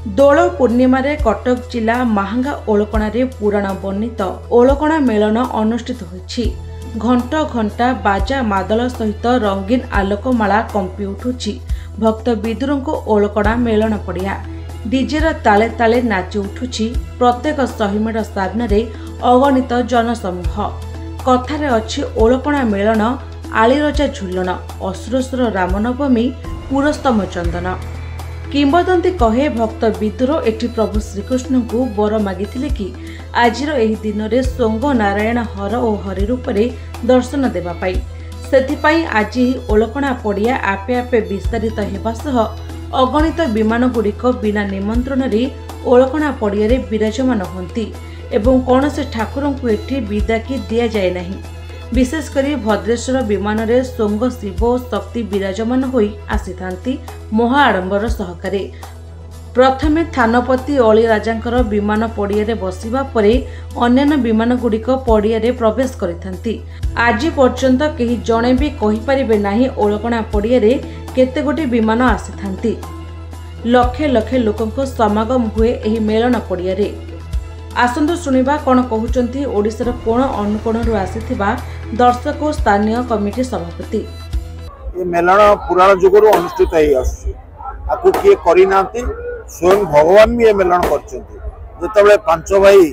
दोल पूर्णिमा कटक जिला महांगा ओलकणा पुराण वर्णित ओलकणा मेलन अनुष्ठित होइछि। घंट घंटा बाजा मादल सहित रंगीन आलोकमाला कंपी उठुछि भक्त विदुर ओलकणा मेलन पड़िया। डीजेर ताले ताले नाची उठुछि प्रत्येक 100 मीटर सामने अगणित जनसमूह। कथारे अछि ओलकणा मेलन आलीरजा झुलन असुरसुर रामनवमी पुरस्तम चंदन। किंबदंती कहे भक्त विदुर एठी प्रभु श्रीकृष्ण को बर मागिथिले कि आजिर एही दिन रे सोंग नारायण हर और हरि रूप रे दर्शन देबा पाई। सेथिपाई आज ओलकणा पड़िया आपे आपे विस्तारित हेबा सह अगणित विमान गुड़िक बिना निमंत्रण रे ओलकणा पड़िया रे विराजमान होंती एवं कौनसी ठाकुर को एठी विदाकी दिया जाए नहीं। विशेषकर भद्रेश्वर विमान रे सोंग शिव और शक्ति विराजमान होई आसी महा आडंबर सहकारे। प्रथमे थानपति अली राजांकर विमान पड़िया रे बसिबा परे अन्य विमान गुड़िक पड़िया रे प्रवेश करिथांती। आज पर्यंत केही जणे भी कहि परिबे नाही ओलकणा पड़िया रे केते गोटी विमान आसीथांती। लक्षे लक्षे लोकंको समागम हुए एही मेलन पड़िया रे। आसंतु सुनिबा कोन कहउचंती ओडिसार कोण अनुकोणरू आसीथिबा दर्शक और स्थानीय कमिटी सभापति। ये मेलन पुराण जुगरू अनुष्ठित है आसी आकु किए करी नांती स्वयं भगवान भी ये मेलन करचंती। जेतबेले पांच भाई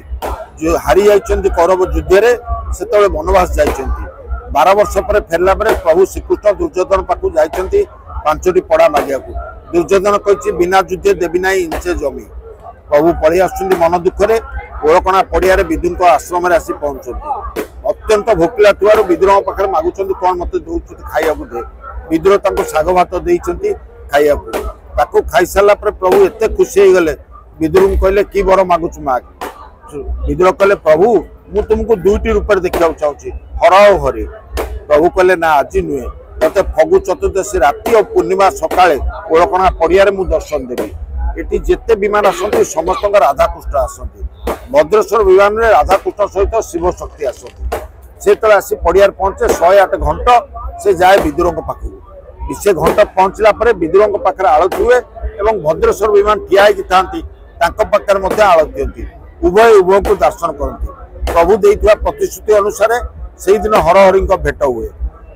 जो हारी जाइचंती कौरव युद्ध रे सेतबेले वनवास जाइचंती 12 वर्ष पर फेरला पर प्रभु श्रीकृष्ण दुर्योधन पाकु जाइचंती पांचटी पड़ा मागिया को। दुर्योधन कहिछि बिना युद्ध देबी नाही इंचे जमी। प्रभु पळि आछंती मन दुख रे ओलकणा पड़िया रे विदुर आश्रम रे आसी पहुंचंती। अत्यंत भोकिला थुआर विदुर पाखे मागुचंती कोन मते दउचंती खाइयाकु दे। विदुर तांको साग भात देइचंती खाइयाकु। ताको खाइ साला पर प्रभु एते खुशी हो गले विदुर कहले कि बर मागुच माग। विदुर कहले प्रभु मु तुमको दुईटी रूप रे देखिया चाहूची हर और हरि। प्रभु कहले ना आज नुहे मते फगु चतुर्दशी राति और पूर्णिमा सकाळे ओलकणा पड़िया रे मु दर्शन देबी। एटी जेते विमान आसंती समस्त राधा कृष्ण आसंती। भद्रेश्वर विमान रे राधा कृष्ण सहित शिव शक्ति आसंती। से तले आसी पड़ियार पहुंचे 108 घंटा से जाए विदुर पाखु। से घंटा पहुंचला परे विदुर पाखे आलती हुए एवं भद्रेश्वर विमान ठिया होती पाखे आलती दियंती। उभय उभय को दर्शन करती। प्रभु देइथिबा प्रतिश्रुति अनुसार से दिन हर हरि भेट हुए।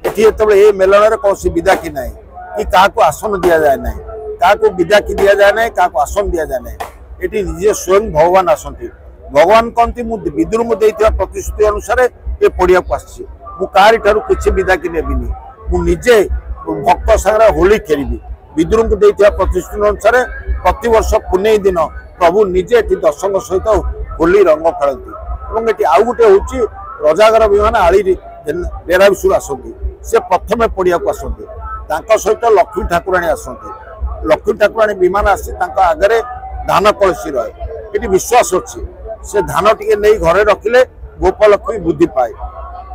एठी एतबेले ए मेलन रे कोसी विदा कि नाही कि काहाको आसन दिया जाए नाही, काहाको विदा कि दिया जाए नाही, काहाको आसन दिया जाए नाही। एठी निजे स्वयं भगवान आसंती। भगवान कहती मु विदुर मु देइथिबा प्रतिश्रुति अनुसार ए पड़िया को आछि। मु कारी ठारू किछि विदा कि नेबिनी। मु निजे भक्त संगे होली खेलिबी। विदुर को देइथिबा प्रतिश्रुति अनुसार प्रति वर्ष पुण्य दिन प्रभु निजे एठी दर्शक सहित होली रंग खेलती। एवं एठी आउ गुटे होछि रजागर विमान आली डेरा विशुर आसंती। से प्रथमे पड़िया को आसंती। तांका सहित लक्ष्मी ठाकुराणी आसंती। लक्ष्मी ठाकुराणी विमान आसी तांका आगरे धान कलसी रहे। एटी विश्वास अछि से धान टिके नहीं घरे रखिले गोपलक्ष्मी बुद्धि पाए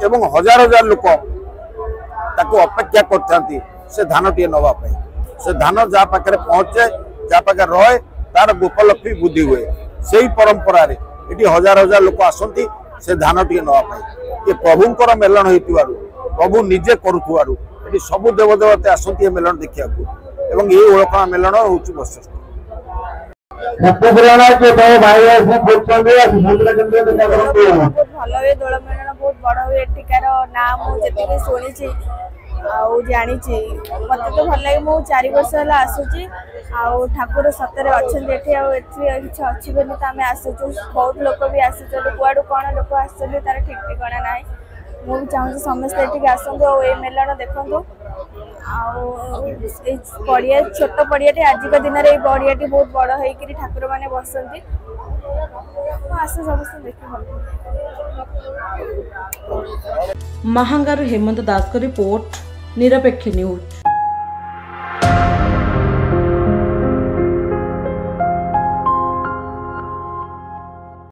एवं हजार हजार लोक ताको अपेक्षा करथांती से धान टिके नवा पाए। से धान जा पाखरे पहुंचे जा पाखे रहे तार गोपलक्ष्मी बुद्धि हुए। सेही परंपरा रे एटी हजार हजार लोक आसंती से धान टिके नवा पाए। ये प्रभुंकर मेलन होइतिबारु प्रभु निजे करुथुवारु एटी सब देवदेवता आसंती मेलन देखिया को एवं ये ओलकणा मेलन होउची वैशिष्ट। बहुत भल हुए दोल मेलन बहुत बड़ हुए। एଠିକାର ना मुझे शुणी जानी मत तो भल लगे। मु 4 वर्ष है आसूची ठाकुर सतरे अच्छे किसी अच्छी बोली तो आम आसुचु। बहुत लोक भी आसुच्च कुआड़ू कौन लोक आसुच्च तार ठीक ठिकाना ना। मुझे चाहूँ समस्ते ये आसतु और ये मेलन देखु। पड़िया छोट पड़ियाटे आजिक दिन में पड़ियाटी बहुत बड़ होकर ठाकुर मैंने बसती आस समस्त देख। महांगारू हेमंत दास का रिपोर्ट, निरपेक्ष न्यूज।